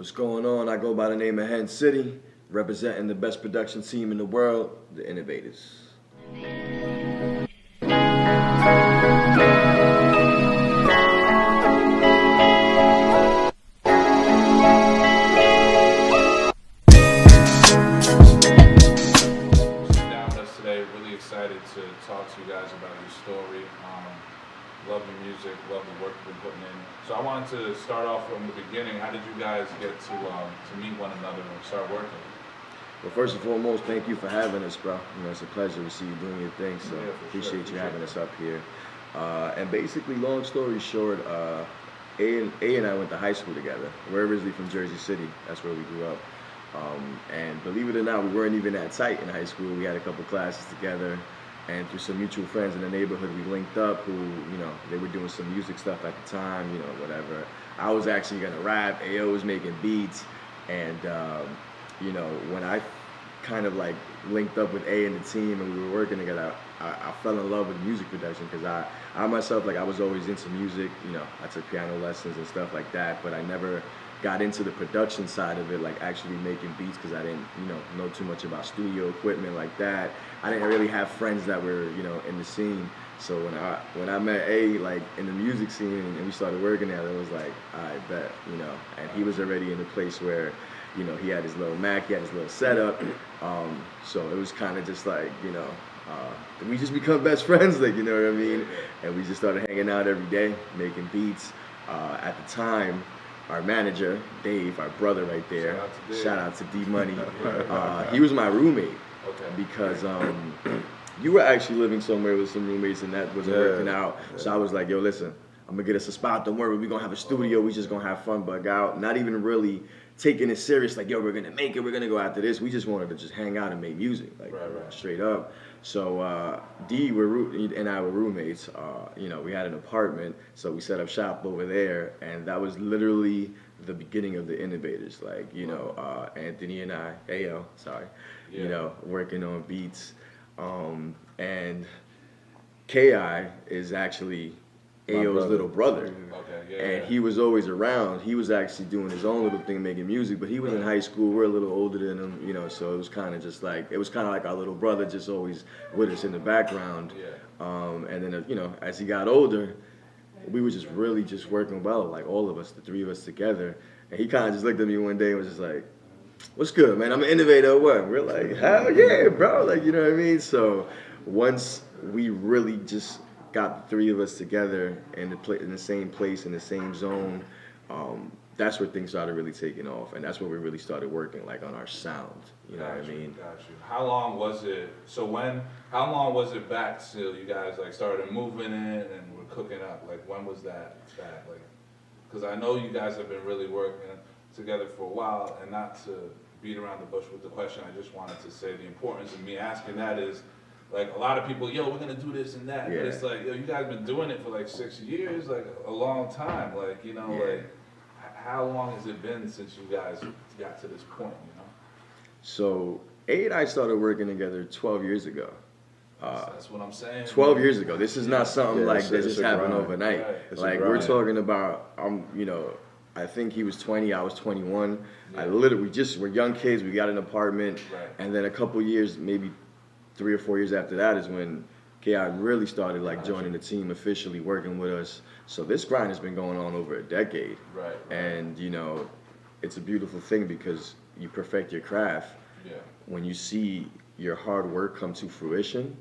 What's going on? I go by the name of Hen City, representing the best production team in the world, the Innovataz. Down with us today. Really excited to talk to you guys about your story. Love the music, love the work you've been putting in. So I wanted to start off from the beginning. How did you guys get to meet one another and start working? Well, first and foremost, thank you for having us, bro. It's a pleasure to see you doing your thing, so Yeah, for appreciate sure. you having us up here. And basically, long story short, A and I went to high school together. We're originally from Jersey City. That's where we grew up. And believe it or not, we weren't even that tight in high school. We had a couple classes together. And through some mutual friends in the neighborhood, we linked up who, they were doing some music stuff at the time, whatever. I was actually going to rap. AO was making beats. And, when I kind of like linked up with A and the team and we were working together, I fell in love with music production because I myself, like I was always into music. I took piano lessons and stuff like that, but I never got into the production side of it, like actually making beats, because I didn't, know too much about studio equipment like that. I didn't really have friends that were, in the scene. So when I met A, like in the music scene, and we started working together, it was like, I bet, and he was already in a place where, he had his little Mac, he had his little setup. So it was kind of just like, we just become best friends, like, you know what I mean? And we just started hanging out every day, making beats. At the time, our manager, Dave, our brother right there, shout out to D Money. He was my roommate because you were actually living somewhere with some roommates and that wasn't working out. So I was like, yo, listen, I'm gonna get us a spot, don't worry, we're gonna have a studio, we just gonna have fun, bug out, not even really taking it serious, like, yo, we're gonna make it, we're gonna go after this. We just wanted to just hang out and make music, like straight up. So D and I were roommates. We had an apartment, so we set up shop over there, and that was literally the beginning of the Innovataz. Like, Anthony and I, AO, sorry, working on beats, and Ki is actually AO's little brother. And he was always around. He was actually doing his own little thing, making music, but he was in high school. We're a little older than him, so it was kind of just like, like our little brother, just always with us in the background. And then, as he got older, we were just really just working well, like all of us, the three of us together. And he kind of just looked at me one day and was just like, what's good, man? I'm an innovator or what? We're like, hell yeah, bro. Like, you know what I mean? So once we really just got the three of us together in the same place, in the same zone, that's where things started really taking off, and that's where we really started working, like, on our sound. You know what I mean? Got you. How long was it? How long was it back till you guys like started moving in and were cooking up? Like, when was that? Like, because I know you guys have been really working together for a while, and not to beat around the bush with the question, I just wanted to say the importance of me asking that is, like, a lot of people, yo, we're gonna do this and that, but it's like, yo, you guys been doing it for like 6 years, like a long time, like, like, how long has it been since you guys got to this point, So, A and I started working together 12 years ago. That's what I'm saying. 12 years ago. This is not something like that just happened grind. overnight. Right. Like, we're talking about, I think he was 20, I was 21. We're young kids, we got an apartment, and then a couple years, maybe 3 or 4 years after that is when Ki really started like joining the team, officially working with us. So this grind has been going on over a decade. Right. And it's a beautiful thing because you perfect your craft. Yeah. When you see your hard work come to fruition,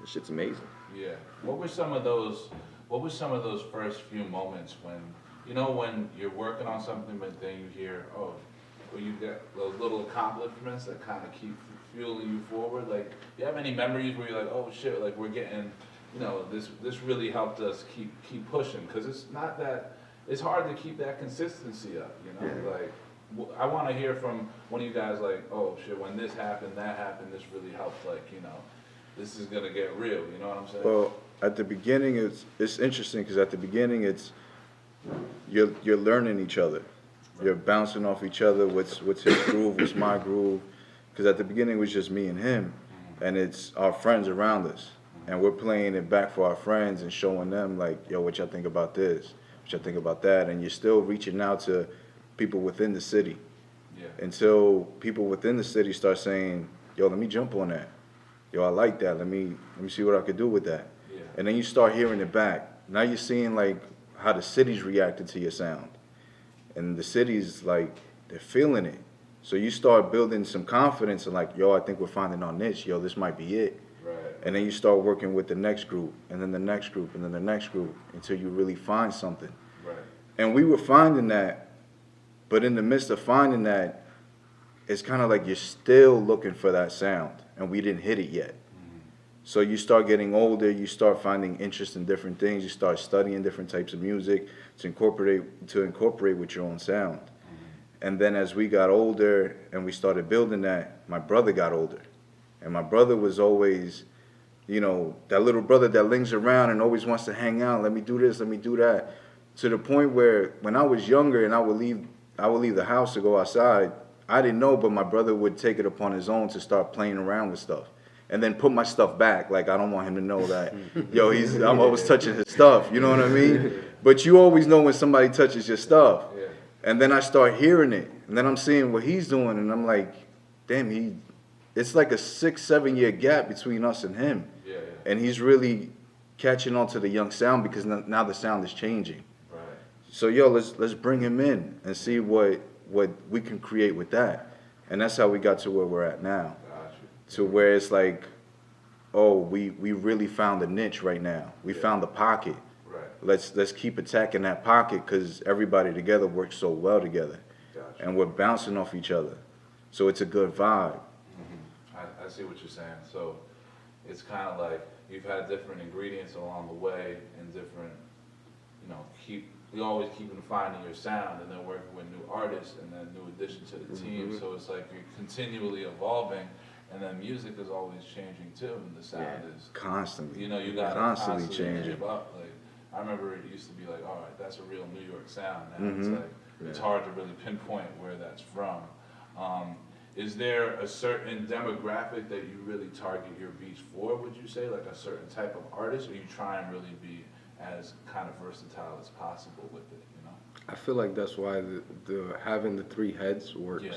this shit's amazing. Yeah. What were some of those first few moments when when you're working on something, but then you hear, or you get those little accomplishments that kind of keep fueling you forward? Like, do you have any memories where you're like, oh shit, like we're getting, this really helped us keep pushing? Because it's hard to keep that consistency up, like, I want to hear from one of you guys, like, oh shit, when this happened, that happened, this really helped, like, this is gonna get real, you know what I'm saying? Well, at the beginning, it's interesting because at the beginning, you're learning each other. You're bouncing off each other. What's his groove? What's my groove? Because at the beginning it was just me and him, and it's our friends around us, and we're playing it back for our friends and showing them like, yo, what y'all think about this? What y'all think about that? And you're still reaching out to people within the city. Yeah. Until people within the city start saying, yo, let me jump on that. Yo, I like that. Let me see what I could do with that. Yeah. And then you start hearing it back. Now you're seeing like how the city's reacted to your sound. And the city's like, they're feeling it. So you start building some confidence and like, yo, I think we're finding our niche. Yo, this might be it. Right. And then you start working with the next group, and then the next group, and then the next group, until you really find something. Right. And we were finding that, but in the midst of finding that, it's kind of like you're still looking for that sound, and we didn't hit it yet. Mm-hmm. So you start getting older, you start finding interest in different things, you start studying different types of music to incorporate with your own sound. And then as we got older and we started building that, my brother got older. And my brother was always, you know, that little brother that lings around and always wants to hang out. Let me do this, let me do that. To the point where when I was younger and I would leave the house to go outside, I didn't know, but my brother would take it upon his own to start playing around with stuff. And then put my stuff back. Like, I don't want him to know that, yo, I'm always touching his stuff. You know what I mean? But you always know when somebody touches your stuff. Yeah. And then I start hearing it. And then I'm seeing what he's doing. And I'm like, damn, it's like a 6-7 year gap between us and him. Yeah. And he's really catching on to the young sound because now the sound is changing. Right. So, yo, let's bring him in and see what we can create with that. And that's how we got to where we're at now. Gotcha. To where it's like, oh, we really found the niche right now. We found the pocket. Right. Let's keep attacking that pocket because everybody together works so well together. Gotcha. And we're bouncing off each other. So it's a good vibe. Mm-hmm. I see what you're saying. So it's kind of like you've had different ingredients along the way and different, you know, you always keep finding your sound and then working with new artists and then new additions to the team. Mm-hmm. So it's like you're continually evolving, and then music is always changing too, and the sound is Constantly. You know, you got to constantly constantly changing. keep up. Like I remember it used to be like, all right, that's a real New York sound. Now it's Mhm. like it's hard to really pinpoint where that's from. Is there a certain demographic that you really target your beats for? Would you say like a certain type of artist, or you try and really be as kind of versatile as possible with it? You know. I feel like that's why the having the three heads works. Yeah.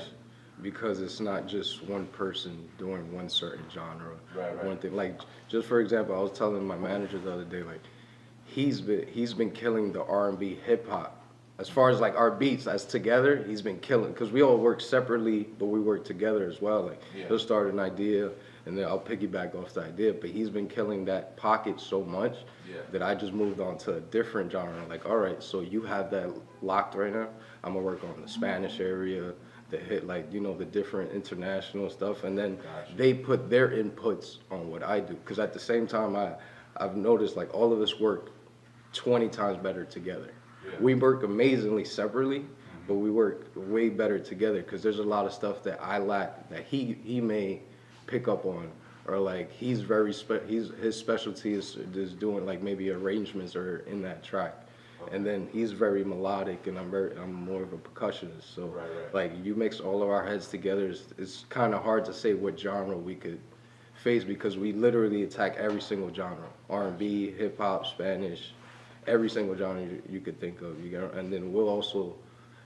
Because it's not just one person doing one certain genre. Right. One thing. Like, just for example, I was telling my manager the other day, like, he's been killing the R&B hip hop. As far as like our beats as together, he's been killing, because we all work separately, but we work together as well. Like, he'll start an idea, and then I'll piggyback off the idea. But he's been killing that pocket so much that I just moved on to a different genre. Like, all right, so you have that locked right now. I'm gonna work on the Spanish area, the hit, like, you know, the different international stuff, and then they put their inputs on what I do. Because at the same time, I've noticed like all of us work 20 times better together. Yeah. We work amazingly separately, but we work way better together because there's a lot of stuff that I lack that he may pick up on, or like his specialty is doing like maybe arrangements or in that track. And then he's very melodic, and I'm more of a percussionist. So like you mix all of our heads together, it's kind of hard to say what genre we could face because we literally attack every single genre: R&B, hip hop, Spanish, every single genre you could think of. And then we'll also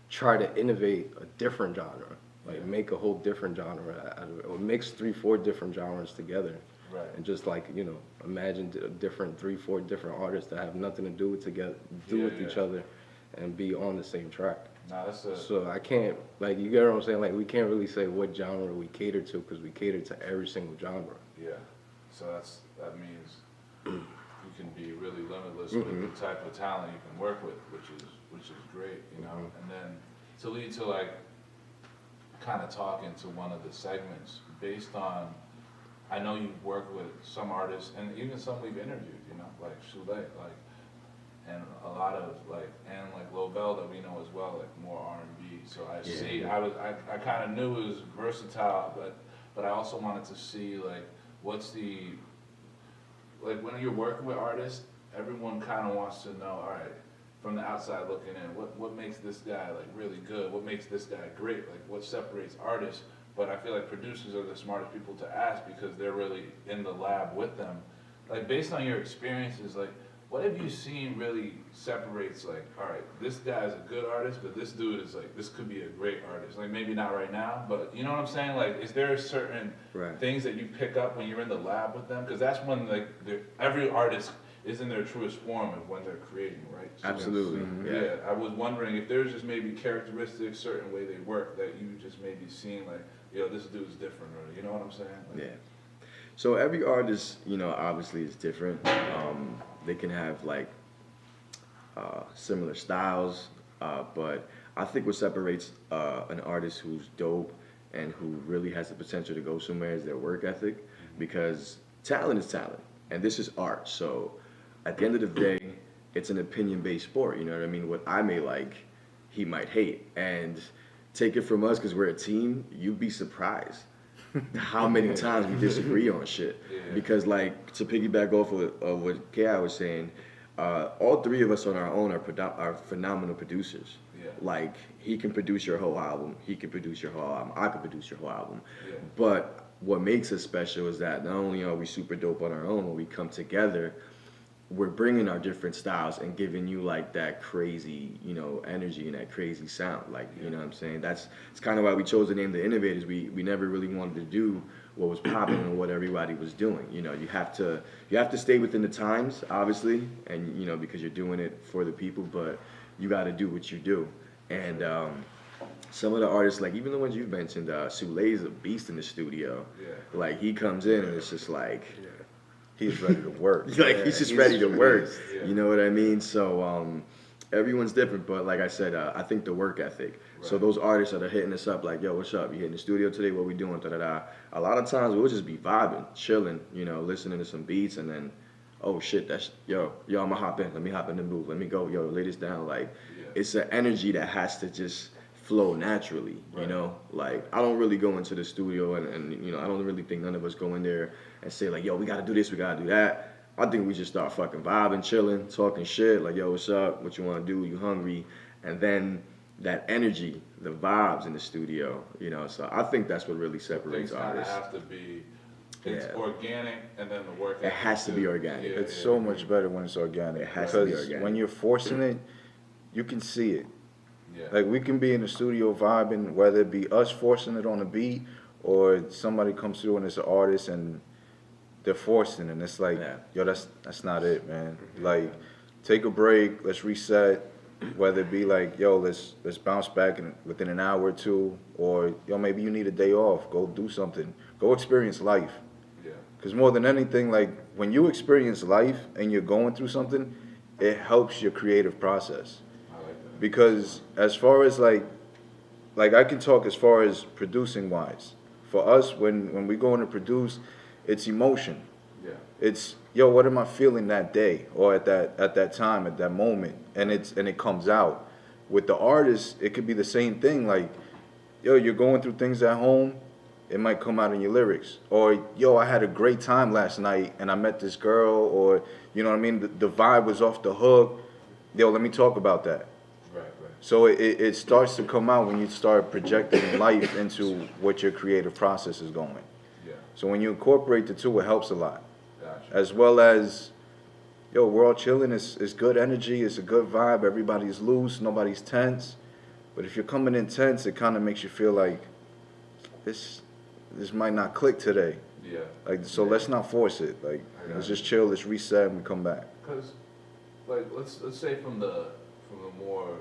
try to innovate a different genre, like make a whole different genre, or mix 3-4 different genres together. Right. And just like, you know, imagine different 3-4 different artists that have nothing to do with each other and be on the same track. No, that's So I can't, like, you get what I'm saying? Like, we can't really say what genre we cater to because we cater to every single genre. Yeah. So that means you can be really limitless with the type of talent you can work with, which is great, you know. And then to lead to like kind of talking to one of the segments based on, I know you've worked with some artists and even some we've interviewed, you know, like SuIe, like, and a lot of like, and like LoVel that we know as well, like more R&B. So I kind of knew it was versatile, but I also wanted to see like, like when you're working with artists, everyone kind of wants to know, all right, from the outside looking in, what makes this guy like really good? What makes this guy great? Like what separates artists? But I feel like producers are the smartest people to ask because they're really in the lab with them. Like based on your experiences, like what have you seen really separates, like, all right, this guy's a good artist, but this dude is like, this could be a great artist. Like, maybe not right now, but you know what I'm saying? Like, is there certain Right. things that you pick up when you're in the lab with them? Because that's when, like, every artist is in their truest form of when they're creating, right? So, Absolutely. yeah, I was wondering if there's just maybe characteristics, certain way they work that you just maybe seen, like, yo, this dude's different, or you know what I'm saying? Like, Yeah. So every artist, you know, obviously is different. They can have like similar styles, but I think what separates an artist who's dope and who really has the potential to go somewhere is their work ethic, because talent is talent, and this is art. So at the end of the day, it's an opinion-based sport. You know what I mean? What I may like, he might hate, and take it from us because we're a team. You'd be surprised how many times we disagree on shit. Yeah. Because like to piggyback off of what K.I. was saying, all three of us on our own are phenomenal producers. Yeah. Like he can produce your whole album, he can produce your whole album, I can produce your whole album. Yeah. But what makes us special is that not only are we super dope on our own, when we come together, we're bringing our different styles and giving you like that crazy, you know, energy and that crazy sound. Like, you know what I'm saying? It's kind of why we chose the name The Innovators. We never really wanted to do what was popping and what everybody was doing. You know, you have to stay within the times, obviously, and you know, because you're doing it for the people, but you got to do what you do. And some of the artists, like even the ones you've mentioned, SuIe is a beast in the studio. Yeah. Like he comes in and it's just like, He's ready to work. like he's just ready to work. Yeah. You know what I mean? So everyone's different, but like I said, I think the work ethic. So Right. those artists that are hitting us up, like, yo, what's up? You hitting the studio today? What we doing? Da da da. A lot of times we'll just be vibing, chilling, you know, listening to some beats, and then, oh shit, that's yo, I'ma hop in. Let me hop in the booth. Let me go, yo, lay this down. Like, Yeah. it's an energy that has to just flow naturally, you Right. know? Like, I don't really go into the studio and, you know, I don't really think none of us go in there and say, like, yo, we gotta do this, we gotta do that. I think we just start fucking vibing, chilling, talking shit, like, yo, what's up? What you wanna do? You hungry? And then that energy, the vibes in the studio, you know? So I think that's what really separates Things kind of artists. have to be, it's Yeah. organic, and then the work. It has to be too. organic. It's so much better when it's organic. It has to be because organic. when you're forcing it, you can see it. Yeah. Like we can be in the studio vibing, whether it be us forcing it on the beat or somebody comes through and it's an artist and they're forcing it, and it's like, Yeah. yo, that's not it, man. Like, take a break, let's reset. Whether it be like, yo, let's bounce back within an hour or two, or yo, maybe you need a day off, go do something, go experience life. Yeah. Because more than anything, like when you experience life and you're going through something, it helps your creative process. I like that. Because as far as like I can talk as far as producing wise. For us, when we go in to produce, it's emotion. Yeah. It's, yo, what am I feeling that day or at that time, at that moment, and it comes out. With the artist, it could be the same thing. Like, yo, you're going through things at home, it might come out in your lyrics. Or, yo, I had a great time last night and I met this girl, or, you know what I mean, the vibe was off the hook. Yo, let me talk about that. Right. So it starts to come out when you start projecting life into what your creative process is going. Yeah. So when you incorporate the two, it helps a lot. Gotcha. As well as, yo, we're all chilling, it's good energy, it's a good vibe, everybody's loose, nobody's tense. But if you're coming in tense, it kind of makes you feel like this might not click today. Yeah. Like, so let's not force it. Like, I got let's you. just chill, let's reset, and we come back. Because, like, let's say from the more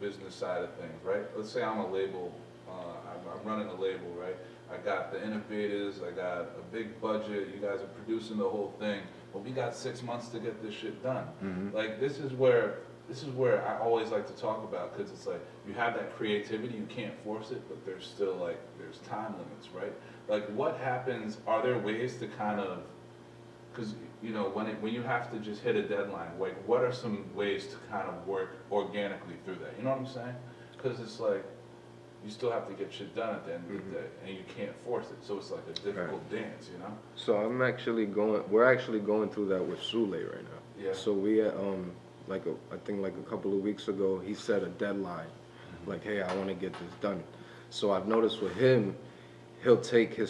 business side of things, right? Let's say I'm a label, I'm running a label, right? I got the Innovataz, I got a big budget, you guys are producing the whole thing, but we got 6 months to get this shit done. Like, this is where I always like to talk about, because it's like, you have that creativity, you can't force it, but there's still like, there's time limits, right? Like, what happens, are there ways to kind of, because, you know, when you have to just hit a deadline, like, what are some ways to kind of work organically through that? You know what I'm saying? Because it's like, you still have to get shit done at the end of the day, and you can't force it. So it's like a difficult dance, you know? So we're actually going through that with SuIe right now. Yeah. So we I think like a couple of weeks ago, he set a deadline, like, hey, I want to get this done. So I've noticed with him, he'll take the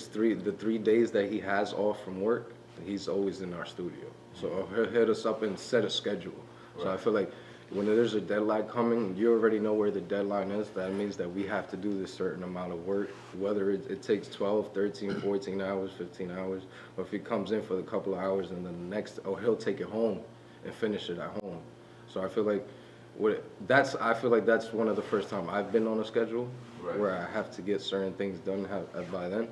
3 days that he has off from work, he's always in our studio. So he'll hit us up and set a schedule. So I feel like when there's a deadline coming, you already know where the deadline is. That means that we have to do this certain amount of work, whether it takes 12, 13, 14 hours, 15 hours, or if he comes in for a couple of hours and then the next, or he'll take it home and finish it at home. So I feel like I feel like that's one of the first time I've been on a schedule where I have to get certain things done by then.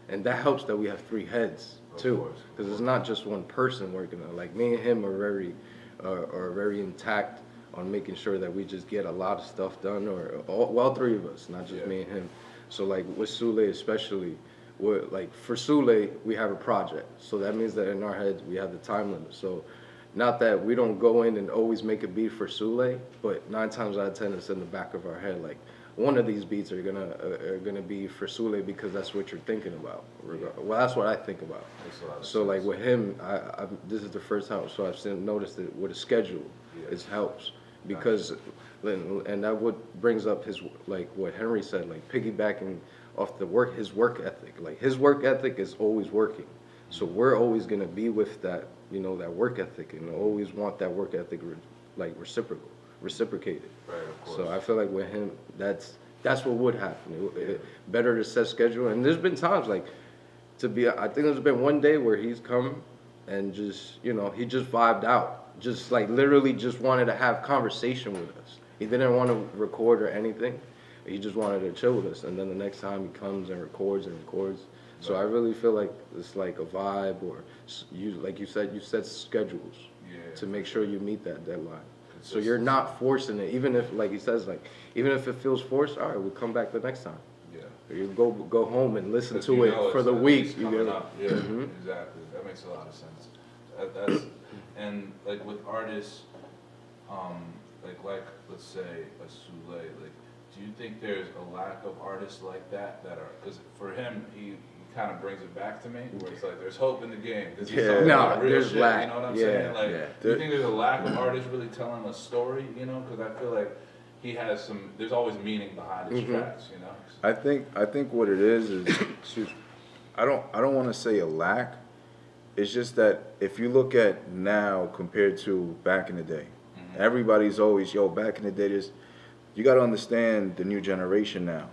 And that helps that we have three heads too, because it's not just one person working. Like me and him are very intact on making sure that we just get a lot of stuff done, or all three of us, not just me and him. So like with SuIe especially, like for SuIe we have a project, so that means that in our heads we have the time limit. So not that we don't go in and always make a beat for SuIe, but 9 times out of 10 it's in the back of our head, like one of these beats are gonna be for SuIe because that's what you're thinking about. Well, that's what I think about. So like with him, this is the first time, so I've noticed it with a schedule, it helps because, and that what brings up his, like what Henry said, like piggybacking off his work ethic. Like his work ethic is always working, so we're always gonna be with that, that work ethic, and always want that work ethic like reciprocated. Right, of course. So I feel like with him, that's what would happen. Better to set schedule. And there's been times like I think there's been one day where he's come and just he just vibed out, just like literally just wanted to have conversation with us. He didn't want to record or anything. He just wanted to chill with us. And then the next time he comes and records. So I really feel like it's like a vibe, or like you said, you set schedules to make sure you meet that deadline. So you're not forcing it, even if, like he says, like even if it feels forced, all right, we'll come back the next time. Yeah. Or you go home and listen to it for the week. Yeah, exactly. That makes a lot of sense. That's and like with artists, like let's say a SuIe, like do you think there's a lack of artists like that are, because for him he kind of brings it back to me, where it's like there's hope in the game. There's there's shit, lack. you know what I'm saying? Like, do you think there's a lack of artists really telling a story? Because I feel like he has there's always meaning behind his tracks. I think what it is I don't want to say a lack. It's just that if you look at now compared to back in the day, everybody's always back in the day. You got to understand the new generation now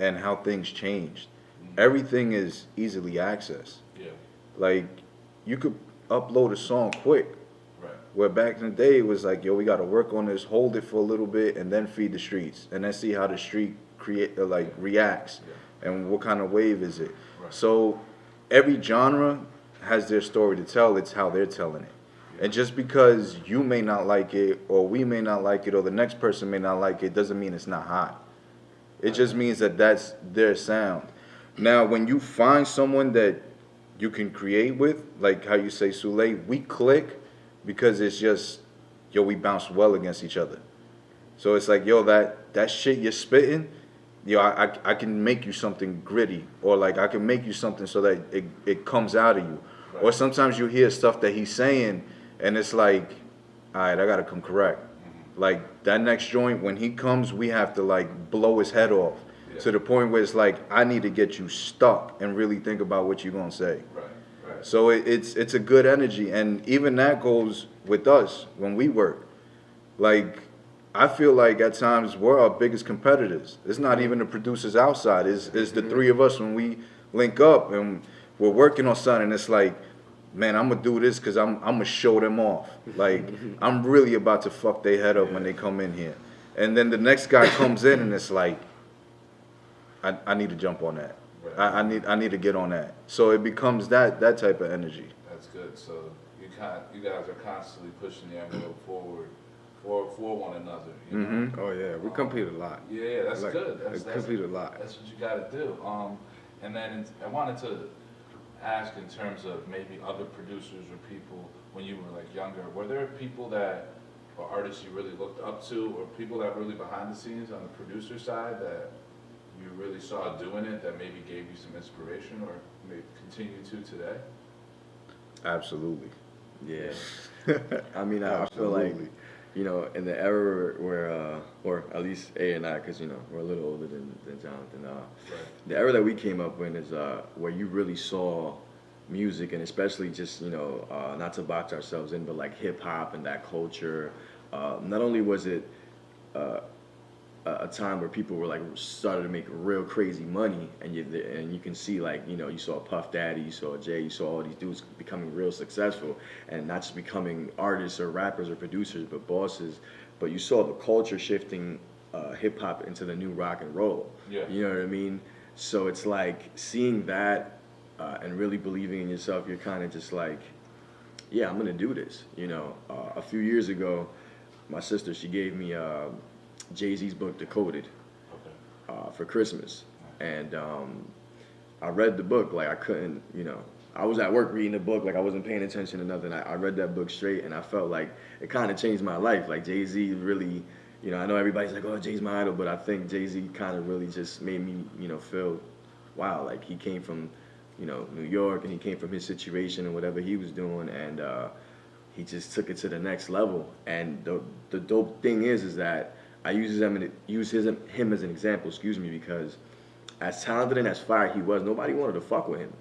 and how things changed. Everything is easily accessed. Yeah. Like, you could upload a song quick. Right. Where back in the day, it was like, we got to work on this, hold it for a little bit, and then feed the streets. And then see how the street reacts. Yeah. And what kind of wave is it. Right. So, every genre has their story to tell. It's how they're telling it. Yeah. And just because you may not like it, or we may not like it, or the next person may not like it, doesn't mean it's not hot. It just means that that's their sound. Now, when you find someone that you can create with, like how you say SuIe, we click because it's just, we bounce well against each other. So it's like, that shit you're spitting, I can make you something gritty, or like I can make you something so that it comes out of you. Right. Or sometimes you hear stuff that he's saying, and it's like, all right, I gotta come correct. Like that next joint, when he comes, we have to like blow his head off. To the point where it's like, I need to get you stuck and really think about what you're gonna say. Right. So it's a good energy, and even that goes with us when we work. Like, I feel like at times we're our biggest competitors. It's not even the producers outside. It's the three of us when we link up and we're working on something. It's like, man, I'm gonna do this because I'm gonna show them off. Like, I'm really about to fuck their head up when they come in here. And then the next guy comes in and it's like, I need to jump on that. Right. I need to get on that. So it becomes that type of energy. That's good. So you guys are constantly pushing the envelope forward for one another. You know? Oh yeah, we compete a lot. Yeah, that's good. That's compete a lot. That's what you got to do. And then I wanted to ask in terms of maybe other producers or people when you were like younger. Were there people or artists you really looked up to, or people that were really behind the scenes on the producer side that you really saw doing it, that maybe gave you some inspiration or maybe continue to today? Absolutely. Yeah. I mean, I feel like, in the era where, or at least A and I, because, we're a little older than Jonathan, the era that we came up in is where you really saw music, and especially just, not to box ourselves in, but like hip hop and that culture. Not only was it uh, a time where people were like started to make real crazy money, and you can see, like, you saw Puff Daddy, you saw Jay, you saw all these dudes becoming real successful, and not just becoming artists or rappers or producers, but bosses. But you saw the culture shifting hip hop into the new rock and roll. Yeah. You know what I mean? So it's like seeing that and really believing in yourself. You're kind of just like, yeah, I'm gonna do this. A few years ago, my sister, she gave me Jay-Z's book Decoded Okay. for Christmas, and I read the book like I couldn't, I was at work reading the book, like I wasn't paying attention to nothing. I read that book straight, and I felt like it kind of changed my life. Like Jay-Z really, I know everybody's like, oh, Jay's my idol, but I think Jay-Z kind of really just made me, feel, wow, like he came from, New York, and he came from his situation and whatever he was doing, and he just took it to the next level. And the dope thing is that I him as an example, excuse me, because as talented and as fire he was, nobody wanted to fuck with him.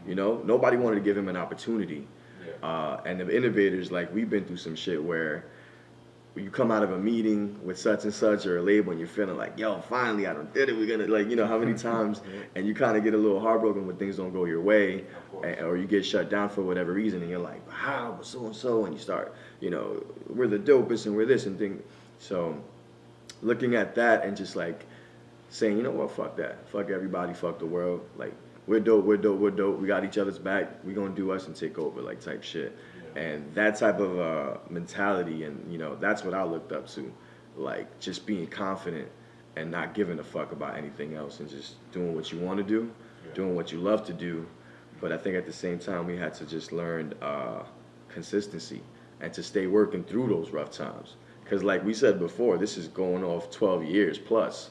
Nobody wanted to give him an opportunity. Yeah. And the innovators, like, we've been through some shit where you come out of a meeting with such and such or a label, and you're feeling like, yo, finally I done did it. We're gonna, like, how many times, and you kind of get a little heartbroken when things don't go your way, or you get shut down for whatever reason, and you're like, how, so and so, and you start, we're the dopest and we're this and thing. So looking at that and just like saying, you know what, fuck that, fuck everybody, fuck the world, like, we're dope, we're dope, we're dope, we got each other's back, we gonna do us and take over, like, type shit. And that type of mentality, and that's what I looked up to, like, just being confident and not giving a fuck about anything else, and just doing what you want to do, doing what you love to do. But I think at the same time we had to just learn consistency and to stay working through those rough times. Because like we said before, this is going off 12 years plus.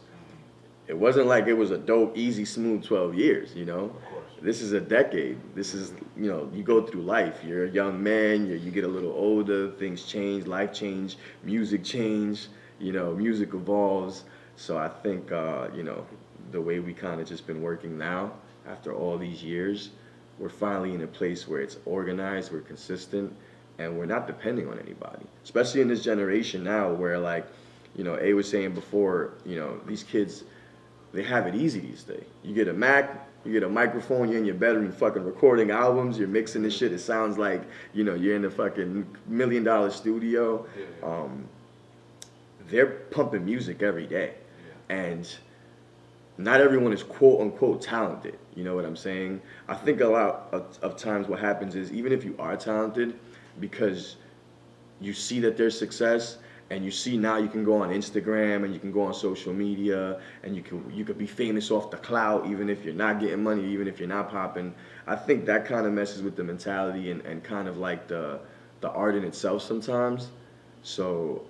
It wasn't like it was a dope, easy, smooth 12 years, This is a decade. This is, you go through life. You're a young man, you get a little older, things change, life change, music change, music evolves. So I think, the way we kind of just been working now, after all these years, we're finally in a place where it's organized, we're consistent, and we're not depending on anybody. Especially in this generation now where, like, A was saying before, these kids, they have it easy these days. You get a Mac, you get a microphone, you're in your bedroom fucking recording albums, you're mixing this shit, it sounds like, you're in a fucking $1 million studio. They're pumping music every day. And not everyone is quote unquote talented, you know what I'm saying? I think a lot of times what happens is, even if you are talented, because you see that there's success, and you see now you can go on Instagram and you can go on social media and you could be famous off the clout, even if you're not getting money, even if you're not popping. I think that kind of messes with the mentality and kind of like the art in itself sometimes. So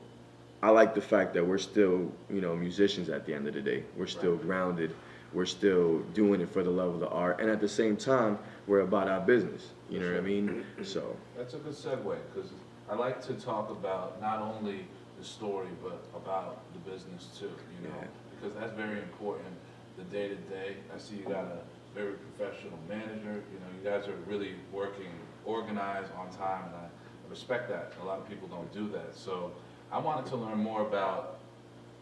I like the fact that we're still, musicians at the end of the day. We're still grounded. We're still doing it for the love of the art. And at the same time, we're about our business. You know what I mean? So That's a good segue, because I like to talk about not only the story, but about the business too, because that's very important, the day-to-day. I see you got a very professional manager, you guys are really working organized, on time, and I respect that. A lot of people don't do that. So I wanted to learn more about,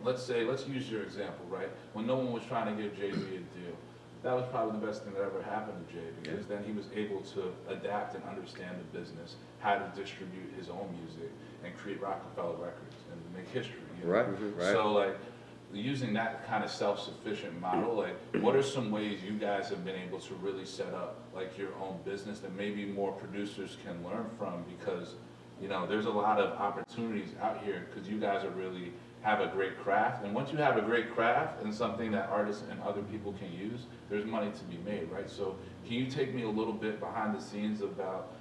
let's use your example, right? When no one was trying to give Jay-Z a deal, that was probably the best thing that ever happened to Jay, because then he was able to adapt and understand the business, how to distribute his own music, and create Rockefeller Records and make history. Right. So, like, using that kind of self-sufficient model, like, what are some ways you guys have been able to really set up, like, your own business that maybe more producers can learn from? Because, there's a lot of opportunities out here, because you guys are really have a great craft, and once you have a great craft and something that artists and other people can use, there's money to be made, right? So can you take me a little bit behind the scenes about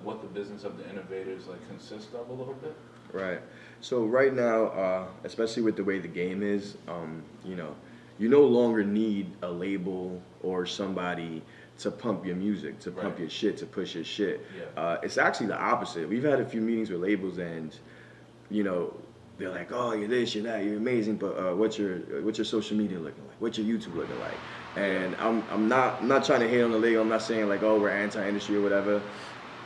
what the business of the Innovataz consists of a little bit? Right. So right now, especially with the way the game is, you no longer need a label or somebody to pump your music, to pump your shit, to push your shit. It's actually the opposite. We've had a few meetings with labels, and they're like, oh, you're this, you're that, you're amazing, but what's your social media looking like? What's your YouTube looking like? And I'm not trying to hate on the label. I'm not saying like, oh, we're anti-industry or whatever.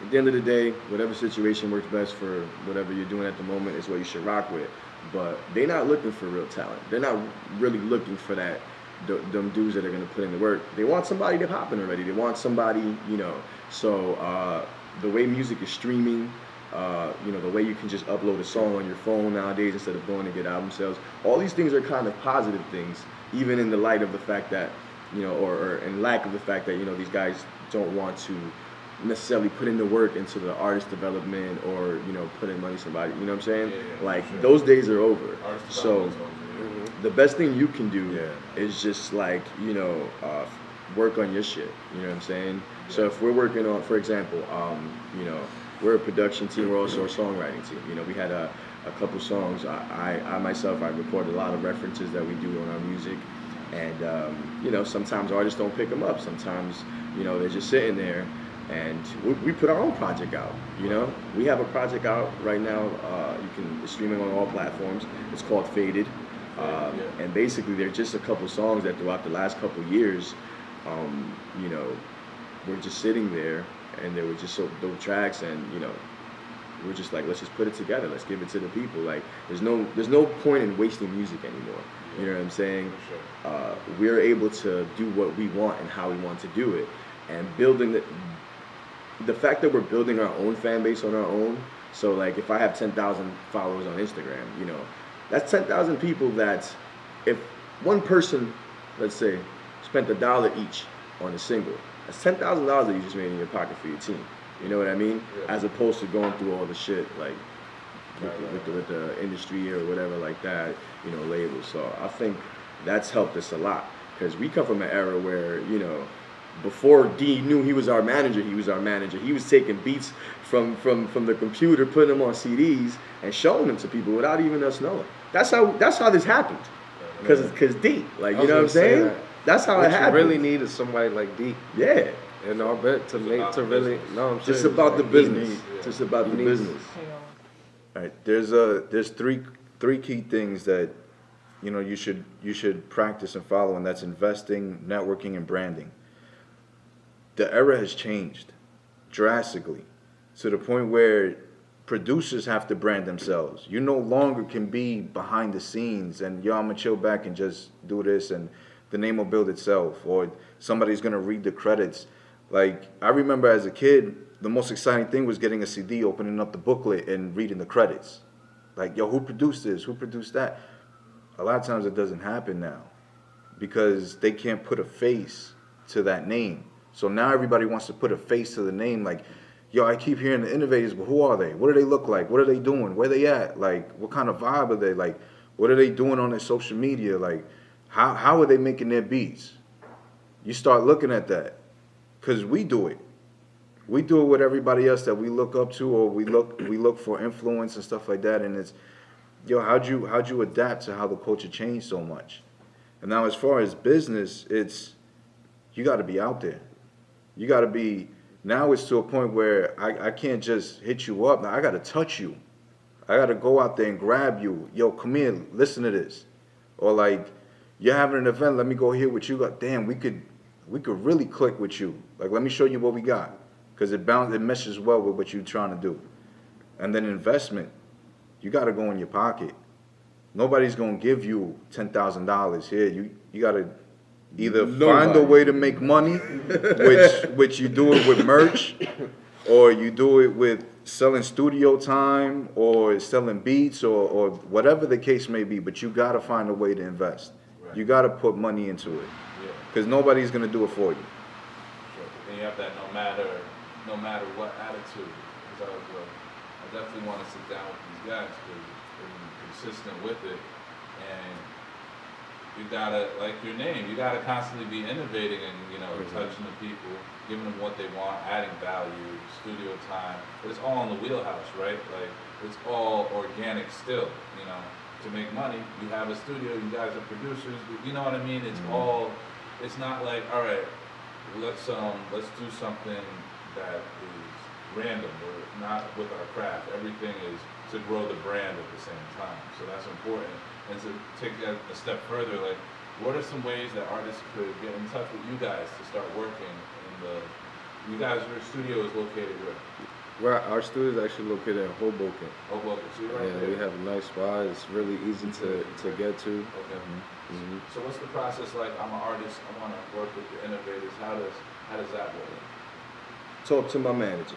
At the end of the day, whatever situation works best for whatever you're doing at the moment is what you should rock with. But they're not looking for real talent. They're not really looking for that, them dudes that are going to put in the work. They want somebody to hop in already. They want somebody, So the way music is streaming, the way you can just upload a song on your phone nowadays instead of going to get album sales, all these things are kind of positive things, even in the light of the fact that, or in lack of the fact that, these guys don't want to necessarily put in the work into the artist development or put in money somebody, you know what I'm saying? Sure. Those days are over. So the best thing you can do is just like work on your shit, you know what I'm saying? So if we're working on, for example, we're a production team, we're also a songwriting team. We had a couple songs. I myself, I record a lot of references that we do on our music, and sometimes artists don't pick them up. Sometimes they're just sitting there. And we put our own project out, We have a project out right now. It's streaming on all platforms. It's called Faded. And basically, they're just a couple songs that throughout the last couple years, we're just sitting there, and they were just so dope tracks, and we're just like, let's just put it together. Let's give it to the people. Like, there's no point in wasting music anymore. You know what I'm saying? Sure. We're able to do what we want and how we want to do it, and building the fact that we're building our own fan base on our own. So like if I have 10,000 followers on Instagram, that's 10,000 people that if one person, let's say, spent $1 each on a single, that's $10,000 that you just made in your pocket for your team. You know what I mean? Yeah. As opposed to going through all the shit like with the industry or whatever like that, labels. So I think that's helped us a lot because we come from an era where, before D knew he was our manager, he was taking beats from the computer, putting them on CDs, and showing them to people without even us knowing. That's how this happened. Cause D, like, you know what I'm saying? That's how it happened. What you really need is somebody like D. Yeah. And all bet to make to really just about the business. Just about the business. All right. There's three key things that you should practice and follow, and that's investing, networking, and branding. The era has changed drastically to the point where producers have to brand themselves. You no longer can be behind the scenes and I'm gonna chill back and just do this and the name will build itself, or somebody's gonna read the credits. Like, I remember as a kid, the most exciting thing was getting a CD, opening up the booklet and reading the credits. Like, yo, who produced this? Who produced that? A lot of times it doesn't happen now because they can't put a face to that name. So now everybody wants to put a face to the name. Like, yo, I keep hearing the Innovataz, but who are they? What do they look like? What are they doing? Where they at? Like, what kind of vibe are they? Like, what are they doing on their social media? Like, how are they making their beats? You start looking at that, because we do it. We do it with everybody else that we look up to, or we look for influence and stuff like that. And it's, yo, how'd you adapt to how the culture changed so much? And now as far as business, it's, you got to be out there. You got to be, now it's to a point where I can't just hit you up. Now I got to touch you. I got to go out there and grab you. Yo, come here, listen to this. Or like, you're having an event, let me go here with you. Like, damn, we could really click with you. Like, let me show you what we got. Because it meshes well with what you're trying to do. And then investment, you got to go in your pocket. Nobody's going to give you $10,000 here. You got to either find a way to make money, which you do it with merch, or you do it with selling studio time, or selling beats, or whatever the case may be. But you got to find a way to invest. Right. You got to put money into it, because nobody's going to do it for you. Sure. And you have that no matter what attitude. Because I definitely want to sit down with these guys because they're consistent with it, and you gotta, like your name, you gotta constantly be innovating and, touching the people, giving them what they want, adding value, studio time. But it's all in the wheelhouse, right? Like, it's all organic still, To make money, you have a studio, you guys are producers, you know what I mean? It's all, it's not like, all right, let's do something that is random or not with our craft. Everything is to grow the brand at the same time. So that's important. And to take that a step further, like, what are some ways that artists could get in touch with you guys to start working in the, you guys, your studio is located where? Our studio is actually located in Hoboken. Hoboken, so you're right Yeah, there. we have a nice spot. It's really easy to get to. Okay. Mhm. So what's the process like? I'm an artist, I wanna work with the Innovataz, how does that work? Talk to my manager.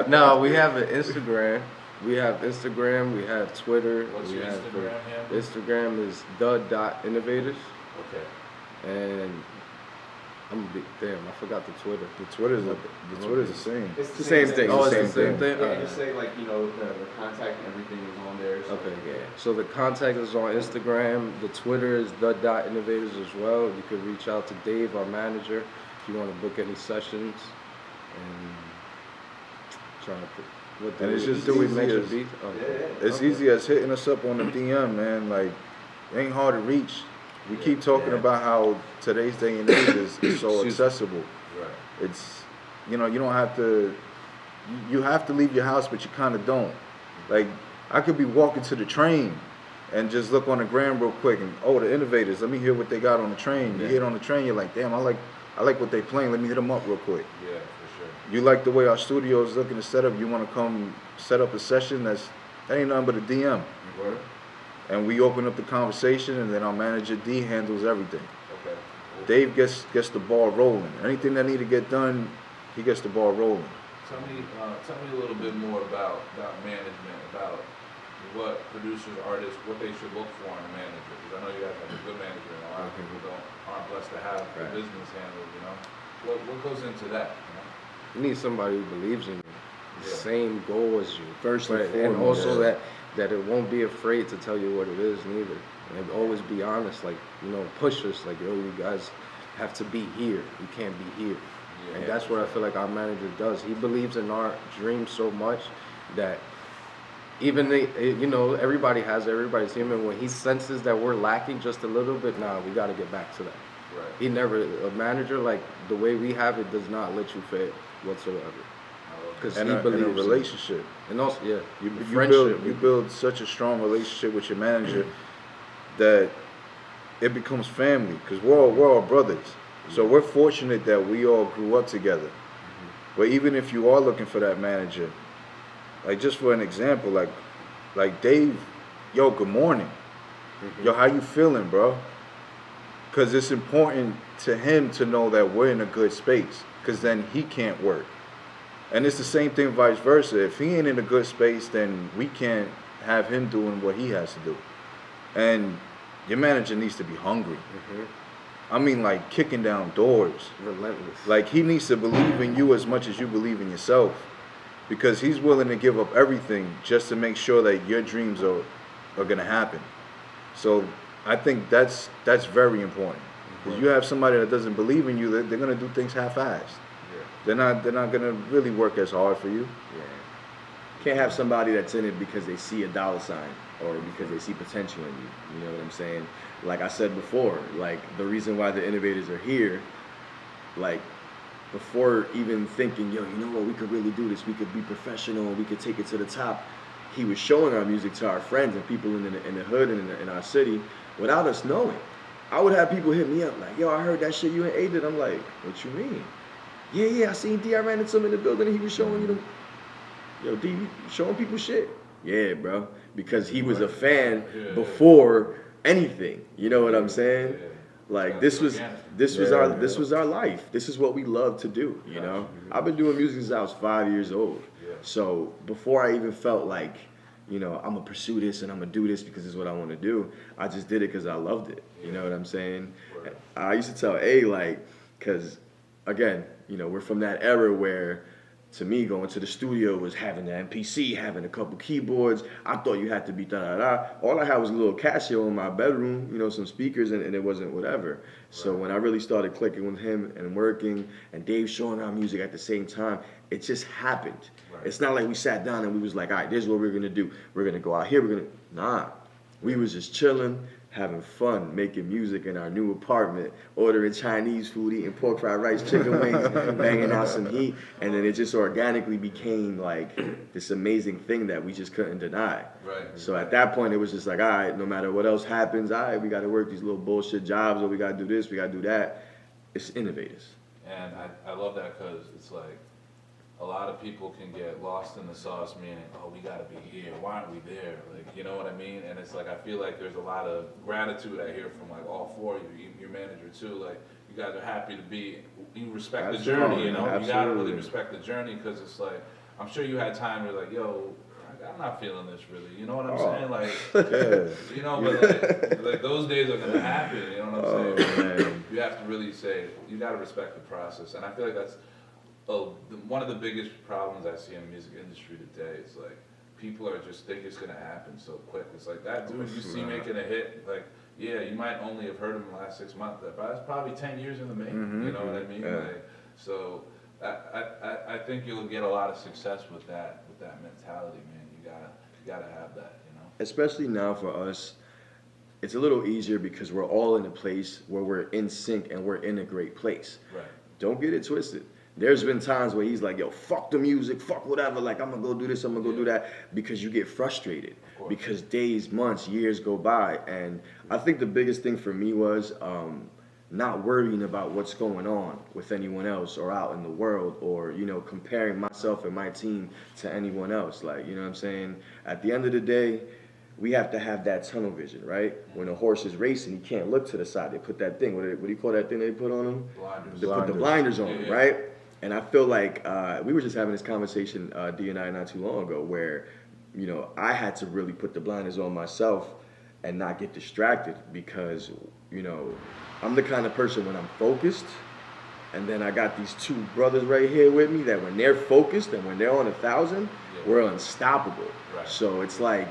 No, we have an Instagram. We have Instagram. We have Twitter. What's we your have Instagram handle? Instagram is the.innovators. Okay. And damn, I forgot the Twitter. The Twitter's the same. It's the same thing. Oh, it's it's the same thing? Yeah, Alright. just say like, you know, the contact and everything is on there. So. Okay. Yeah. So the contact is on Instagram. The Twitter is the.innovators as well. You could reach out to Dave, our manager, if you want to book any sessions. And trying to think. What And it's just do we easy mention as- beat? Oh, Yeah. It's easy as hitting us up on the DM, man. Like, it ain't hard to reach. We keep talking about how today's day and age is so accessible. Right. It's, you know, you don't have to, you have to leave your house, but you kind of don't. Like, I could be walking to the train and just look on the gram real quick and, oh, the Innovataz, let me hear what they got on the train. You hit on the train, you're like, damn, I like what they playing. Let me hit them up real quick. Yeah, for sure. You like the way our studio is looking to set up. You want to come set up a session that ain't nothing but a DM. Word? And we open up the conversation, and then our manager D handles everything. Okay. Dave gets the ball rolling. Anything that need to get done, he gets the ball rolling. Tell me a little bit more about management, about what producers, artists, what they should look for in a manager. Because I know you guys have a good manager, and a lot of people aren't blessed to have the Right. business handled. You know, what goes into that? You know? You need somebody who believes in you. Yeah. Same goal as you. First and But- and foremost. also that it won't be afraid to tell you what it is neither. And always be honest, like, you know, push us, like, yo, you guys have to be here. You can't be here. Yeah. And that's what I feel like our manager does. He believes in our dream so much that even you know, everybody's human. When he senses that we're lacking just a little bit, we got to get back to that. Right. He never, a manager like the way we have it does not let you fail whatsoever. Because he And a believes in- relationship. And also, yeah, You friendship. build such a strong relationship with your manager that it becomes family. Because we're all brothers. So we're fortunate that we all grew up together. But even if you are looking for that manager, like just for an example, like Dave, yo, good morning. Yo, how you feeling, bro? Because it's important to him to know that we're in a good space. Because then he can't work. And it's the same thing vice versa. If he ain't in a good space, then we can't have him doing what he has to do. And your manager needs to be hungry. I mean, like kicking down doors. Relentless. Like he needs to believe in you as much as you believe in yourself. Because he's willing to give up everything just to make sure that your dreams are gonna happen. So I think that's very important. Because you have somebody that doesn't believe in you, they're gonna do things half-assed. They're not gonna really work as hard for you. Yeah. Can't have somebody that's in it because they see a dollar sign or because they see potential in you. You know what I'm saying? Like I said before, like the reason why the Innovataz are here, like before even thinking, yo, you know what, we could really do this, we could be professional, we could take it to the top. He was showing our music to our friends and people in the hood and in our city without us knowing. I would have people hit me up like, yo, I heard that shit you and A did. I'm like, what you mean? Yeah, I seen D. I ran into him in the building and he was showing you them. Yo, D, you showing people shit? Yeah, bro. Because he was a fan before anything. You know what I'm saying? Like this was our life. This is what we love to do, you know? I've been doing music since I was 5 years old. So before I even felt like, you know, I'm gonna pursue this and I'm gonna do this because this is what I want to do, I just did it because I loved it. You know what I'm saying? I used to tell A, like, because again, you know, we're from that era where, to me, going to the studio was having the MPC, having a couple keyboards. I thought you had to be da-da-da. All I had was a little Casio in my bedroom, you know, some speakers, and it wasn't whatever. So when I really started clicking with him and working, and Dave showing our music at the same time, it just happened. It's not like we sat down and we was like, all right, this is what we're going to do. We're going to go out here, nah. We was just chilling, having fun, making music in our new apartment, ordering Chinese food, eating pork fried rice, chicken wings, banging out some heat, and then it just organically became like this amazing thing that we just couldn't deny. Right. So at that point, it was just like, all right, no matter what else happens, all right, we got to work these little bullshit jobs, or we got to do this, we got to do that. It's Innovataz. And I love that because it's like a lot of people can get lost in the sauce, meaning, oh, we gotta be here, why aren't we there? Like, you know what I mean? And it's like, I feel like there's a lot of gratitude I hear from like all four of you, your manager too, like, you guys are happy to be, you respect the journey, you know? You gotta really respect the journey, because it's like, I'm sure you had time where like, yo, I'm not feeling this really, you know what I'm saying? Like, Yeah. you know, but like those days are gonna happen, you know what I'm saying? Man. You have to really say, you gotta respect the process, and I feel like that's one of the biggest problems I see in the music industry today. Is like, people are just think it's gonna happen so quick. It's like, that dude you see making a hit, like, yeah, you might only have heard him in the last 6 months, but that's probably 10 years in the making, you know what I mean? Yeah. Like, so, I think you'll get a lot of success with that mentality, man. You gotta have that, you know? Especially now for us, it's a little easier because we're all in a place where we're in sync and we're in a great place. Right. Don't get it twisted. There's been times where he's like, yo, fuck the music, fuck whatever, like, I'm gonna go do this, I'm gonna go do that, because you get frustrated, because days, months, years go by. And I think the biggest thing for me was not worrying about what's going on with anyone else or out in the world, or, you know, comparing myself and my team to anyone else. Like, you know what I'm saying? At the end of the day, we have to have that tunnel vision, right? When a horse is racing, he can't look to the side. They put that thing, what do you call that thing they put on him? Blinders. They put the blinders on him, right? And I feel like we were just having this conversation, D and I, not too long ago, where, you know, I had to really put the blinders on myself and not get distracted, because, you know, I'm the kind of person when I'm focused, and then I got these two brothers right here with me that when they're focused and when they're on 1,000, we're unstoppable. Right. So it's like,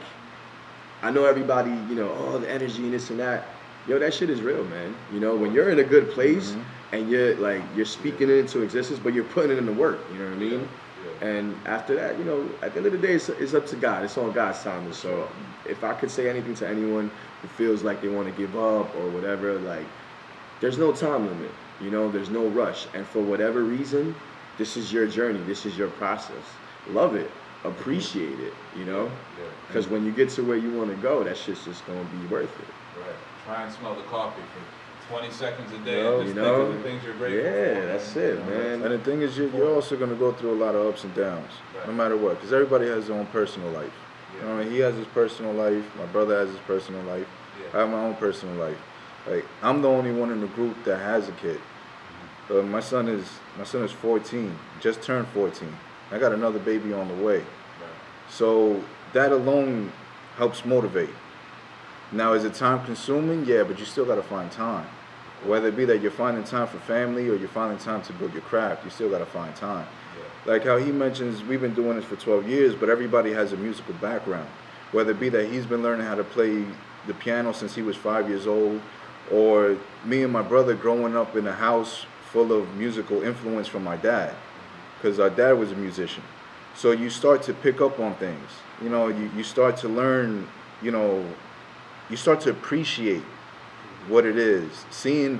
I know everybody, you know, oh, the energy and this and that. Yo, that shit is real, man. You know, when you're in a good place and you're speaking it into existence, but you're putting it in the work, you know what I mean? Yeah. And after that, you know, at the end of the day, it's up to God. It's on God's time. So if I could say anything to anyone who feels like they want to give up or whatever, like, there's no time limit, you know, there's no rush. And for whatever reason, this is your journey. This is your process. Love it. Appreciate it, you know? Because when you get to where you want to go, that shit's just going to be worth it. Right. Try and smell the coffee for 20 seconds a day. Yo, and just you think know? of the things you're grateful for. Yeah, that's it, man. And the thing is, you're also going to go through a lot of ups and downs, no matter what, because everybody has their own personal life. You know what I mean? He has his personal life. My brother has his personal life. I have my own personal life. Like, I'm the only one in the group that has a kid. My son is 14, just turned 14. I got another baby on the way. So that alone helps motivate. Now, is it time consuming? Yeah, but you still got to find time. Whether it be that you're finding time for family or you're finding time to build your craft, you still got to find time. Like how he mentions, we've been doing this for 12 years, but everybody has a musical background. Whether it be that he's been learning how to play the piano since he was 5 years old, or me and my brother growing up in a house full of musical influence from my dad, because our dad was a musician. So you start to pick up on things. You know, you start to learn, you know, you start to appreciate what it is. Seeing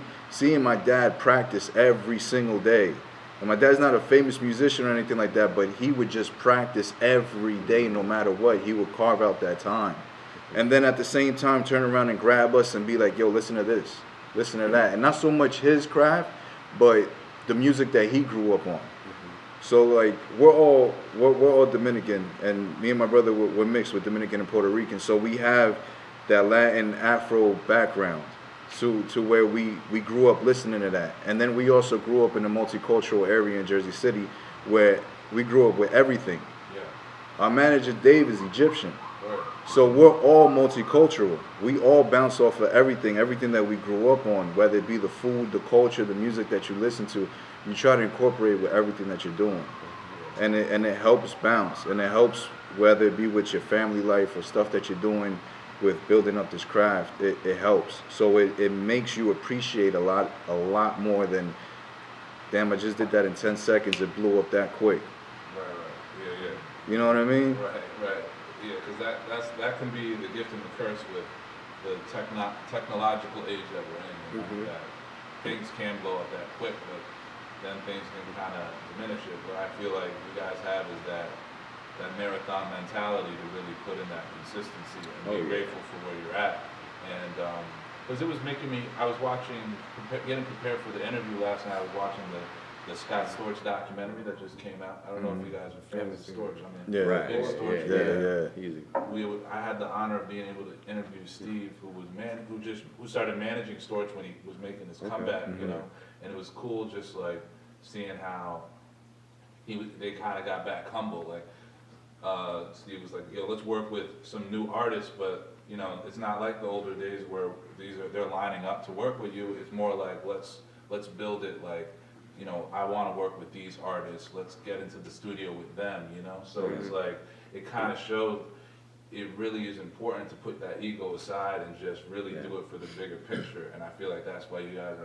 my dad practice every single day. And my dad's not a famous musician or anything like that, but he would just practice every day no matter what. He would carve out that time. And then at the same time turn around and grab us and be like, yo, listen to this, listen to that. And not so much his craft, but the music that he grew up on. So like we're all Dominican, and me and my brother we're mixed with Dominican and Puerto Rican. So we have that Latin Afro background to where we grew up listening to that. And then we also grew up in a multicultural area in Jersey City where we grew up with everything. Our manager Dave is Egyptian. So we're all multicultural. We all bounce off of everything that we grew up on, whether it be the food, the culture, the music that you listen to. You try to incorporate with everything that you're doing. And it helps bounce. And it helps whether it be with your family life or stuff that you're doing with building up this craft. It helps. So it makes you appreciate a lot more than, damn, I just did that in 10 seconds. It blew up that quick. Right. Yeah. You know what I mean? Right. Yeah, because that can be the gift and the curse with the technological age that we're in. You know, that things can blow up that quick, but then things can kind of diminish it. What I feel like you guys have is that marathon mentality to really put in that consistency and be grateful for where you're at. And because it was making me, I was watching, getting prepared for the interview last night. I was watching the Scott Storch documentary that just came out. I don't know if you guys are fans of Storch. I mean, big Storch. I had the honor of being able to interview Steve, who started managing Storch when he was making his comeback. You know, and it was cool just like seeing how they kind of got back humble. Like Steve was like, "Yo, let's work with some new artists," but you know, it's not like the older days where they're lining up to work with you. It's more like let's build it like, you know, I want to work with these artists. Let's get into the studio with them, you know? So it's like, it kind of showed it really is important to put that ego aside and just really do it for the bigger picture. And I feel like that's why you guys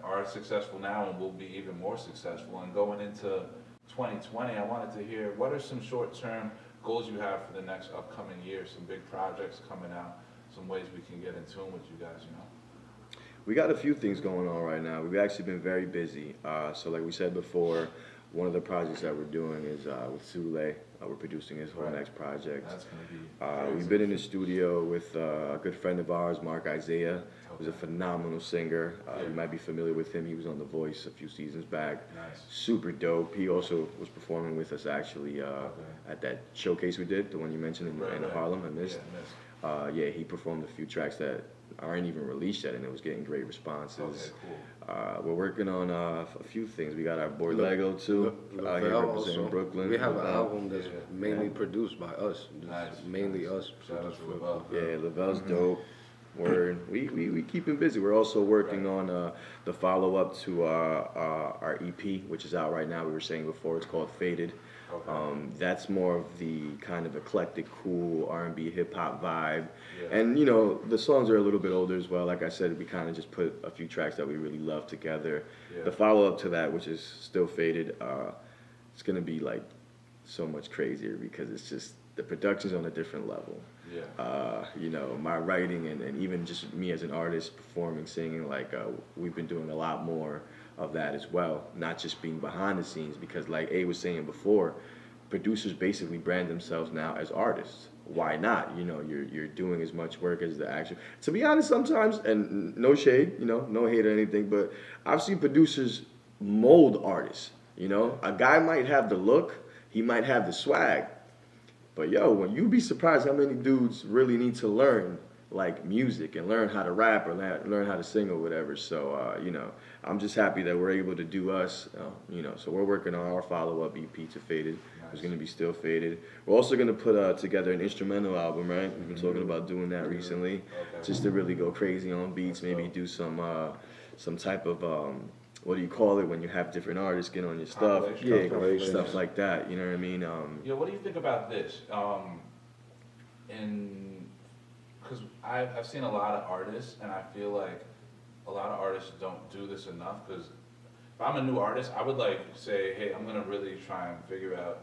are successful now and will be even more successful. And going into 2020, I wanted to hear, what are some short-term goals you have for the next upcoming year? Some big projects coming out, some ways we can get in tune with you guys, you know? We got a few things going on right now. We've actually been very busy. So like we said before, one of the projects that we're doing is with SuIe. We're producing his whole next project. That's gonna be we've been in the studio with a good friend of ours, Mark Isaiah, who's a phenomenal singer. You might be familiar with him. He was on The Voice a few seasons back. Nice. Super dope. He also was performing with us actually at that showcase we did, the one you mentioned in Harlem. I missed. Yeah, he performed a few tracks that aren't even released yet, and it was getting great responses. Okay, cool. We're working on a few things. We got our boy Lego too, out here representing Brooklyn. We have an album that's mainly produced by us. Nice. Mainly us. Shout out to LoVel. Yeah, LoVel's dope. We keep him busy. We're also working on the follow-up to our EP, which is out right now. We were saying before, it's called Faded. That's more of the kind of eclectic, cool R&B, hip-hop vibe. And, you know, the songs are a little bit older as well. Like I said, we kind of just put a few tracks that we really love together. The follow-up to that, which is still Faded, it's going to be, like, so much crazier because it's just, the production's on a different level. You know, my writing and even just me as an artist performing, singing, like, we've been doing a lot more of that as well, not just being behind the scenes, because like A was saying before, producers basically brand themselves now as artists. Why not? You know, you're doing as much work as the actual. To be honest, sometimes, and no shade, you know, no hate or anything, but I've seen producers mold artists. You know, a guy might have the look, he might have the swag, but yo, when you be surprised how many dudes really need to learn like music and learn how to rap or learn how to sing or whatever. So, you know, I'm just happy that we're able to do us, you know, so we're working on our follow-up EP to Faded. It's going to be still Faded. We're also going to put together an instrumental album, right? We've been talking about doing that recently, just to really go crazy on beats, maybe do some type of, what do you call it when you have different artists get on your stuff? Yeah, stuff like that, you know what I mean? Yeah, what do you think about this? Because I've seen a lot of artists, and I feel like a lot of artists don't do this enough. Because if I'm a new artist, I would like say, hey, I'm gonna really try and figure out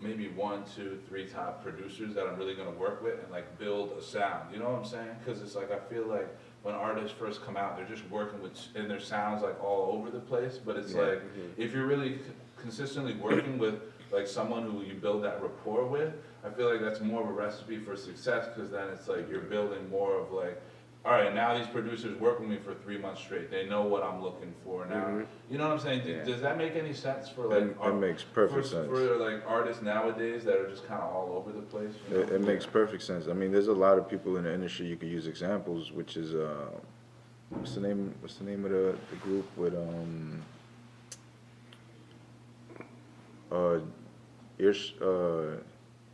maybe 1, 2, 3 top producers that I'm really gonna work with and like build a sound. You know what I'm saying? Because it's like I feel like when artists first come out, they're just working with, and their sounds like all over the place. But it's like if you're really consistently working with like someone who you build that rapport with, I feel like that's more of a recipe for success, because then it's like you're building more of like, all right, now these producers work with me for 3 months straight. They know what I'm looking for now. You know what I'm saying? Does that make any sense for like it makes perfect sense for like artists nowadays that are just kind of all over the place? You know? It makes perfect sense. I mean, there's a lot of people in the industry you could use examples, which is what's the name of the group with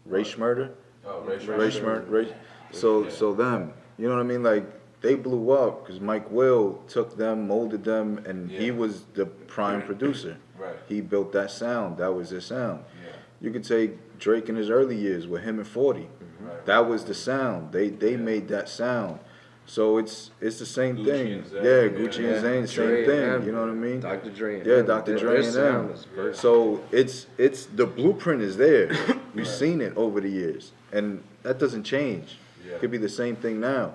Ray Schmurder? Oh, Ray Schmurder. So them, you know what I mean? Like, they blew up because Mike Will took them, molded them, and he was the prime producer. Right. He built that sound. That was his sound. You could take Drake in his early years with him and 40. That was the sound. They made that sound. So it's the same thing. Gucci and Zane, same thing. You know what I mean? Dr. Dre. Dr. Dre and them. So it's the blueprint is there. We've seen it over the years, and that doesn't change. Yeah. It could be the same thing now.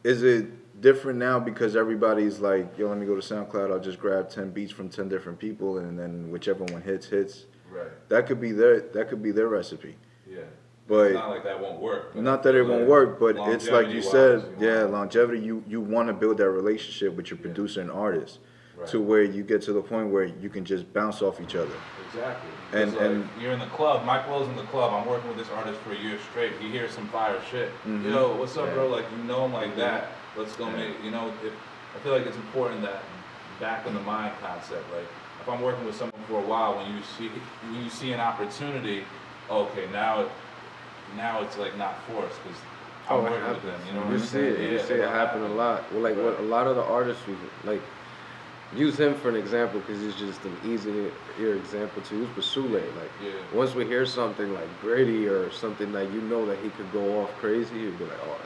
Is it different now because everybody's like, yo, let me go to SoundCloud, I'll just grab 10 beats from 10 different people, and then whichever one hits. Right. That could be their recipe. Yeah. But It's not like that won't work. But not that it won't work, but it's like you said, longevity-wise, longevity, you want to build that relationship with your producer and artist to Right. where you get to the point where you can just bounce off each other. Exactly. And- Because, like, and- you're in the club. My clothes in the club. I'm working with this artist for a year straight. He hears some fire shit. Mhm. Yo, what's up, Yeah. bro? Like, you know him like that. Let's go Yeah. make. You know, I feel like it's important that back in the mind concept. Like, if I'm working with someone for a while, when you see an opportunity, okay, now it's like not forced because I'm Oh, it working with them. You know what You I'm see saying? it. You Yeah, see it happen a lot. Well, like what a lot of the artists we like use him for an example because he's just an easier example to use. But SuIe, like Yeah. once we hear something like gritty or something that you know that he could go off crazy, you'd be like, oh,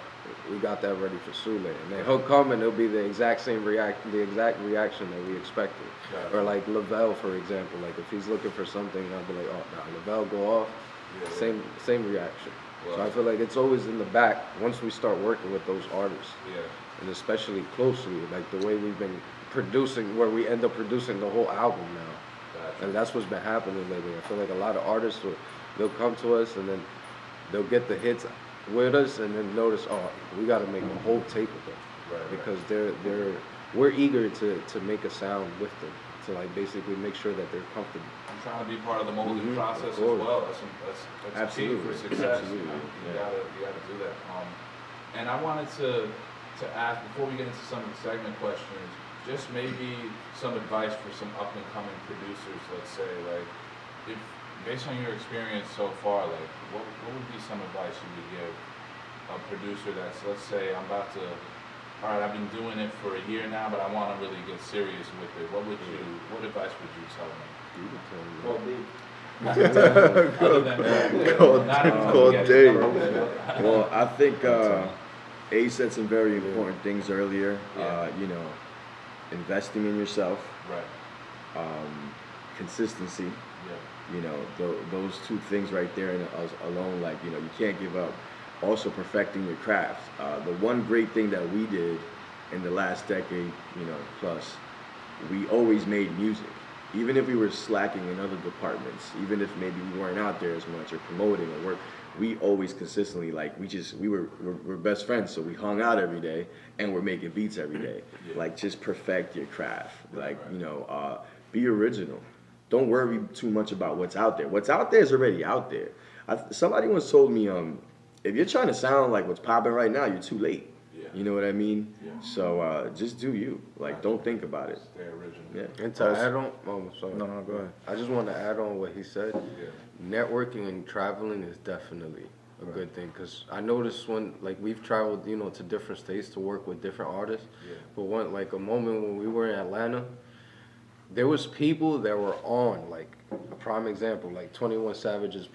we got that ready for SuIe, and then he'll come and it'll be the exact reaction that we expected. Gotcha. Or like LoVel, for example, like if he's looking for something, I'll be like, oh, nah, LoVel go off, Yeah, yeah. same reaction. So Well- I feel like it's always in the back once we start working with those artists, Yeah. and especially closely, like the way we've been producing, where we end up producing the whole album now, Gotcha. and that's what's been happening lately. I feel like a lot of artists they'll come to us and then they'll get the hits with us, and then notice, oh, we got to make a whole tape of them Right, because we're eager to make a sound with them, to like basically make sure that they're comfortable. I'm trying to be part of the molding Mhm, process as of course. well. That's key Absolutely. for success. Absolutely. You Yeah. gotta do that. And I wanted to ask before we get into some of the segment questions, just maybe some advice for some up and coming producers. Let's say, like, if based on your experience so far, like, what would be some advice you would give a producer that's, let's say, I'm about to. All right, I've been doing it for a year now, but I want to really get serious with it. What advice would you tell me? You can tell me. Well, me, Other than not even Call get Dave. it. Well, I think A said some very important things earlier. Yeah. Investing in yourself, Right. consistency. Yeah. Those two things right there alone, like, you can't give up. Also perfecting your craft. The one great thing that we did in the last decade, plus, we always made music. Even if we were slacking in other departments, even if maybe we weren't out there as much or promoting or work, we always consistently, like, we're best friends, so we hung out every day and we're making beats every day. Yeah. Like, just perfect your craft. Like, be original. Don't worry too much about what's out there. What's out there is already out there. Somebody once told me, if you're trying to sound like what's popping right now, you're too late. Yeah. You know what I mean? Yeah. So just do you. Like, don't think about it. Stay original. Yeah. And to add on, sorry. No, go ahead. I just want to add on what he said. Yeah. Networking and traveling is definitely a good thing, because I noticed when, like, we've traveled, to different states to work with different artists. Yeah. But a moment when we were in Atlanta, there was people that were on, like, a prime example, like 21 Savage's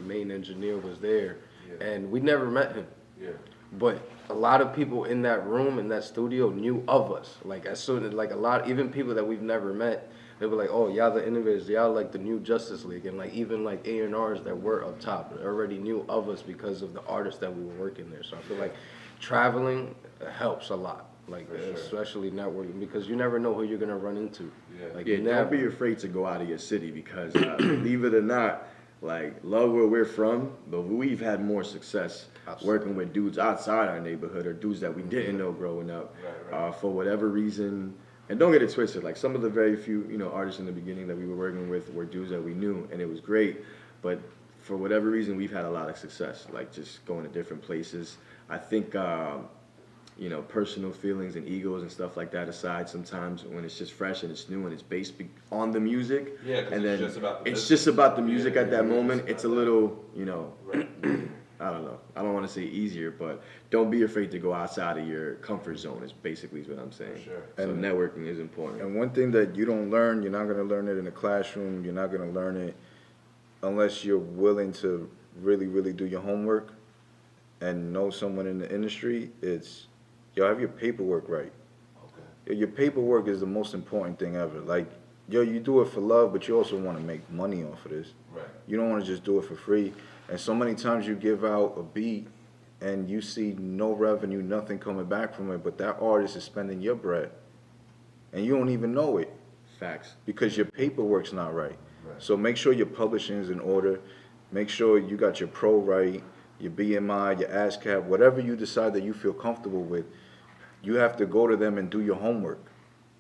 main engineer was there, Yeah. and we never met him. Yeah. But a lot of people in that room, in that studio, knew of us. Like, as soon as, like, even people that we've never met, they were like, oh, y'all the innovators, y'all like the new Justice League. And like, even like A&Rs that were up top already knew of us because of the artists that we were working there. So I feel like traveling helps a lot. Like, For sure. especially networking, because you never know who you're gonna run into. Yeah. Like, Yeah, never. don't be afraid to go out of your city because, believe it or not, like, love where we're from, but we've had more success working with dudes outside our neighborhood or dudes that we didn't know growing up. Right. For whatever reason. And don't get it twisted, like, some of the very few, artists in the beginning that we were working with were dudes that we knew, and it was great. But for whatever reason, we've had a lot of success, like, just going to different places. I think, personal feelings and egos and stuff like that aside, sometimes when it's just fresh and it's new and it's based on the music, Yeah, 'cause and it's then just about the it's business. just about the music Yeah, at that yeah, moment, it's it's a about little, Right. I don't know. I don't want to say easier, but don't be afraid to go outside of your comfort zone. Is basically what I'm saying. For sure. So And- networking is important. And one thing that you don't learn, you're not going to learn it in the classroom. You're not going to learn it unless you're willing to really, really do your homework and know someone in the industry. It's, have your paperwork right. Okay. Your paperwork is the most important thing ever. Like, you do it for love, but you also want to make money off of this. Right. You don't want to just do it for free. And so many times you give out a beat and you see no revenue, nothing coming back from it, but that artist is spending your bread, and you don't even know it Facts. because your paperwork's not right. Right. So make sure your publishing is in order. Make sure you got your pro right, your BMI, your ASCAP, whatever you decide that you feel comfortable with. You have to go to them and do your homework.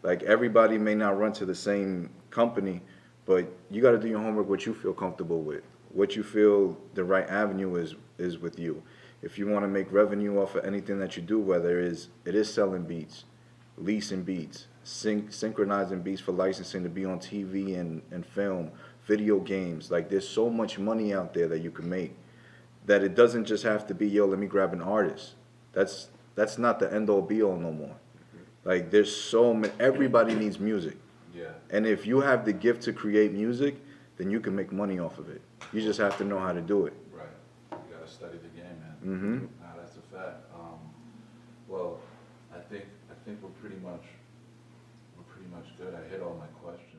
Like, everybody may not run to the same company, but you got to do your homework, what you feel comfortable with, what you feel the right avenue is with you. If you want to make revenue off of anything that you do, whether it is selling beats, leasing beats, synchronizing beats for licensing to be on TV and film, video games, like, there's so much money out there that you can make, that it doesn't just have to be, yo, let me grab an artist. That's not the end all be all no more. Like, there's so many, everybody needs music. Yeah. And if you have the gift to create music, then you can make money off of it. You just have to know how to do it. Right. You gotta study the game, man. Mm-hmm. Nah, that's a fact. Well, I think we're pretty much good. I hit all my questions.